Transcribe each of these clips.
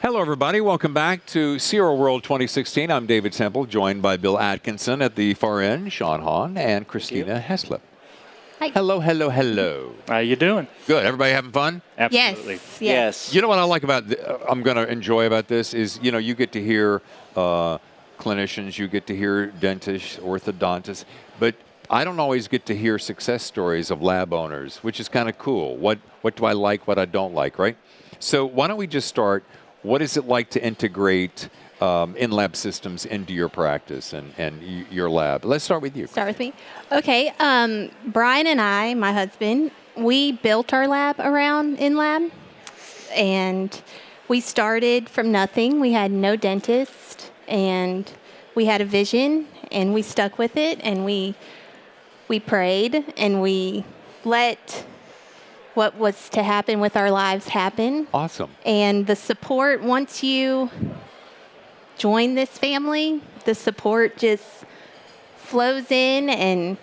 Hello, everybody. Welcome back to SIROWORLD 2016. I'm David Temple, joined by Bill Atkission at the far end, Han and Christina Heaslip. Hi. Hello, hello, hello. How you doing? Good. Everybody having fun? Absolutely. Yes. You know what I like about, I'm going to enjoy about this is, you get to hear clinicians, you get to hear dentists, orthodontists, but I don't always get to hear success stories of lab owners, which is kind of cool. What do I like, what I don't like, right? So why don't we just start, what is it like to integrate inLab systems into your practice and your lab? Let's start with you. Start with me. Okay. Brian and I, my husband, we built our lab around inLab, and we started from nothing. We had no dentist, and we had a vision, and we stuck with it, and we prayed, and we let what was to happen with our lives happen. Awesome. And the support, once you join this family, the support just flows in, and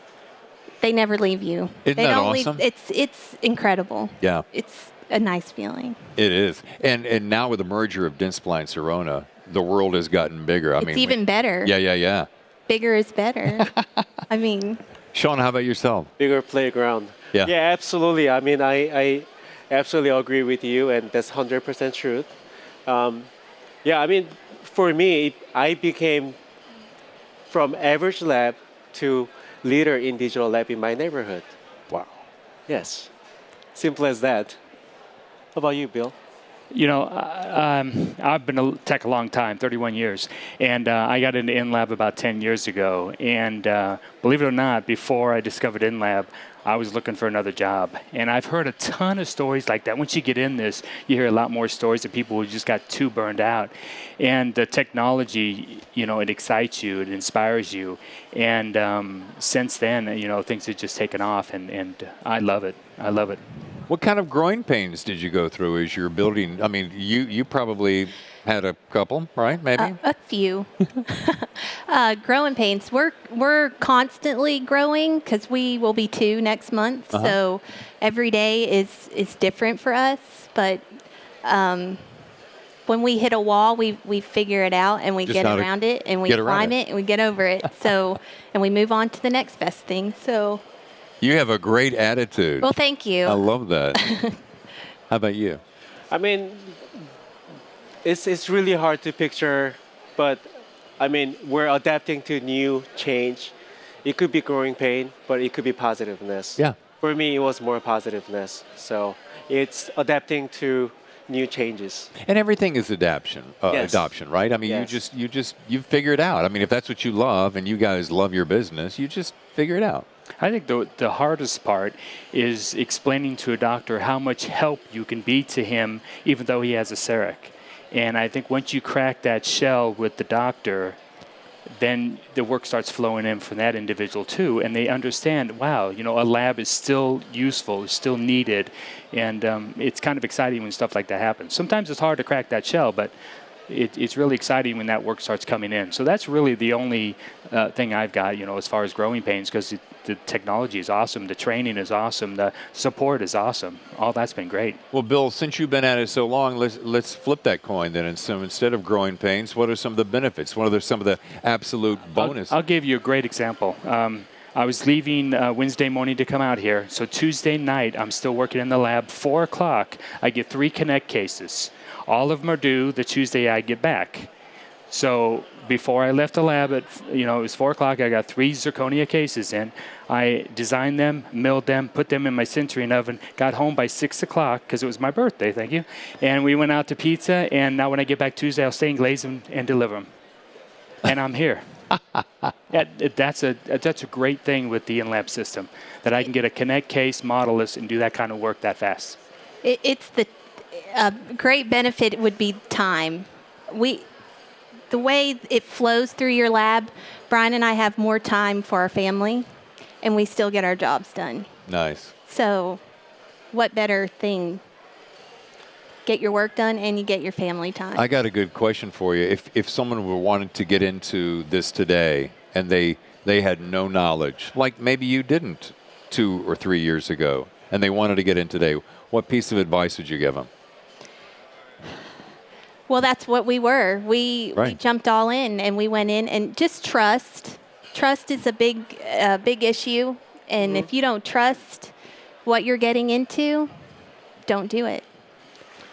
they never leave you. Isn't they that don't awesome? It's incredible. Yeah. It's a nice feeling. It is. And now with the merger of Dentsply and Sirona, the world has gotten bigger. It's even better. Yeah. Bigger is better. I mean. Sean, how about yourself? Bigger playground. Yeah. Yeah, absolutely. I mean, I absolutely agree with you, and that's 100% truth. Yeah, I mean, for me, I became from average lab to leader in digital lab in my neighborhood. Wow. Yes. Simple as that. How about you, Bill? You know, I've been a tech a long time, 31 years, and I got into inLab about 10 years ago. And believe it or not, before I discovered inLab, I was looking for another job. And I've heard a ton of stories like that. Once you get in this, you hear a lot more stories of people who just got too burned out. And the technology, it excites you, it inspires you. And since then, things have just taken off, and I love it. I love it. What kind of growing pains did you go through as you're building? I mean, you probably had a couple, right? Maybe? A few. Growing pains. We're constantly growing because we will be 2 next month. Uh-huh. So every day is different for us. But when we hit a wall, we figure it out, and we Just get how to around it, and we get around climb it. it, and we get over it. So and we move on to the next best thing. So. You have a great attitude. Well, thank you. I love that. How about you? I mean, it's really hard to picture, but I mean, we're adapting to new change. It could be growing pain, but it could be positiveness. Yeah. For me, it was more positiveness. So it's adapting to new changes. And everything is adoption, Yes. right? I mean, Yes. you figure it out. I mean, if that's what you love and you guys love your business, you just figure it out. I think the hardest part is explaining to a doctor how much help you can be to him, even though he has a CEREC. And I think once you crack that shell with the doctor, then the work starts flowing in from that individual too, and they understand, wow, a lab is still useful, is still needed, and it's kind of exciting when stuff like that happens. Sometimes it's hard to crack that shell, but it's really exciting when that work starts coming in. So that's really the only thing I've got, as far as growing pains, because the technology is awesome, the training is awesome, the support is awesome. All that's been great. Well, Bill, since you've been at it so long, let's flip that coin then. And so instead of growing pains, what are some of the benefits? What are some of the absolute bonus? I'll give you a great example. I was leaving Wednesday morning to come out here. So Tuesday night, I'm still working in the lab. 4 o'clock, I get 3 Connect cases. All of them are due the Tuesday I get back. So before I left the lab it was 4 o'clock, I got 3 zirconia cases in. I designed them, milled them, put them in my sintering oven, got home by 6 o'clock because it was my birthday, thank you. And we went out to pizza, and now when I get back Tuesday, I'll stain glaze them and deliver them. And I'm here. That's a great thing with the inLab system, that I can get a Connect case, model this, and do that kind of work that fast. It's the great benefit would be time. The way it flows through your lab, Brian and I have more time for our family, and we still get our jobs done. Nice. So what better thing? Get your work done, and you get your family time. I got a good question for you. If someone were wanting to get into this today and they had no knowledge, like maybe you didn't 2 or 3 years ago, and they wanted to get in today, what piece of advice would you give them? Well, that's what we were. We Right. jumped all in, and we went in, and just trust. Trust is a big issue, and if you don't trust what you're getting into, don't do it.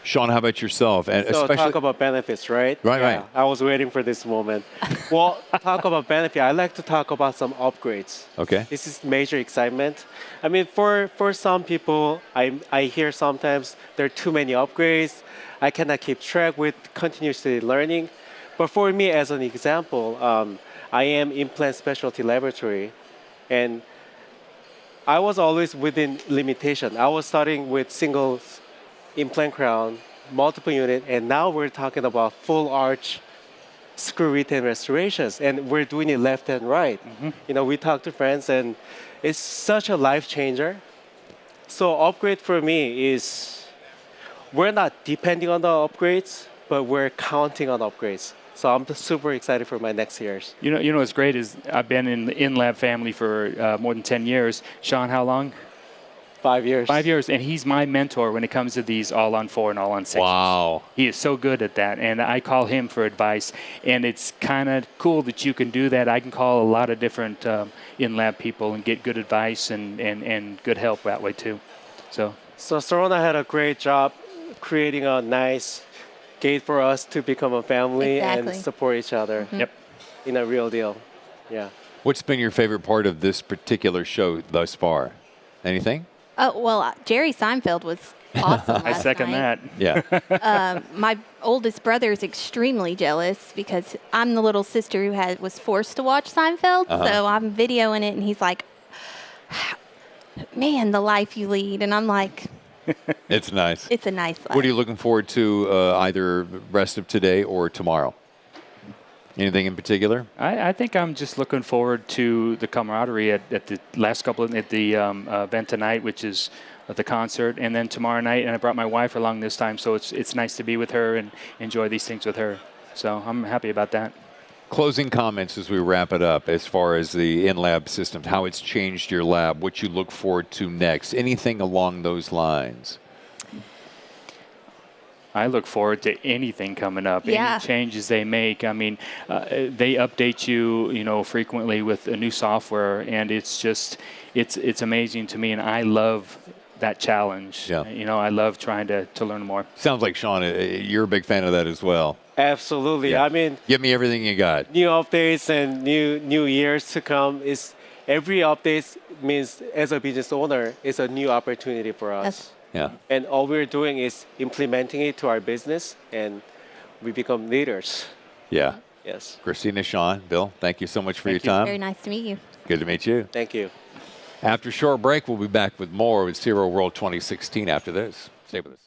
Sean, how about yourself? And So especially talk about benefits, right? Right, right. I was waiting for this moment. Well, talk about benefit. I like to talk about some upgrades. Okay. This is major excitement. I mean, for some people, I hear sometimes there are too many upgrades. I cannot keep track with continuously learning. But for me, as an example, I am implant specialty laboratory, and I was always within limitation. I was starting with single implant crown, multiple unit, and now we're talking about full arch screw retain restorations, and we're doing it left and right. You know, we talk to friends, and it's such a life changer. So upgrade for me is we're not depending on the upgrades, but we're counting on upgrades. So I'm super excited for my next years. You know what's great is I've been in the inLab family for more than 10 years. Sean, how long? 5 years. 5 years, and he's my mentor when it comes to these all-on-4 and all-on-6. Wow. He is so good at that, and I call him for advice. And it's kind of cool that you can do that. I can call a lot of different in-lab people and get good advice and good help that way too. So Sirona had a great job creating a nice gate for us to become a family Exactly. and support each other yep. in a real deal. Yeah. What's been your favorite part of this particular show thus far? Anything? Oh, well, Jerry Seinfeld was awesome. I last second night. that. Yeah. My oldest brother is extremely jealous because I'm the little sister who was forced to watch Seinfeld. So I'm videoing it, and he's like, "Man, the life you lead," and I'm like, It's nice. "It's a nice life." What are you looking forward to either rest of today or tomorrow? Anything in particular? I think I'm just looking forward to the camaraderie at the last couple at the event tonight, which is the concert, and then tomorrow night. And I brought my wife along this time, so it's nice to be with her and enjoy these things with her. So I'm happy about that. Closing comments as we wrap it up as far as the inLab system, how it's changed your lab, what you look forward to next, anything along those lines? I look forward to anything coming up, Yeah. any changes they make. I mean, they update you, frequently with a new software, and it's just, it's amazing to me, and I love that challenge. Yeah. I love trying to learn more. Sounds like, Sean, you're a big fan of that as well. Absolutely. Yeah. I mean, Give me everything you got. new updates and new years to come is every update means as a business owner is a new opportunity for us. Yes. Yeah. And all we're doing is implementing it to our business, and we become leaders. Yeah. Yes. Christina, Sean, Bill, thank you so much for Thank your you. time. Very nice to meet you. Good to meet you. Thank you. After a short break, we'll be back with more with SIROWORLD 2016 after this. Stay with us.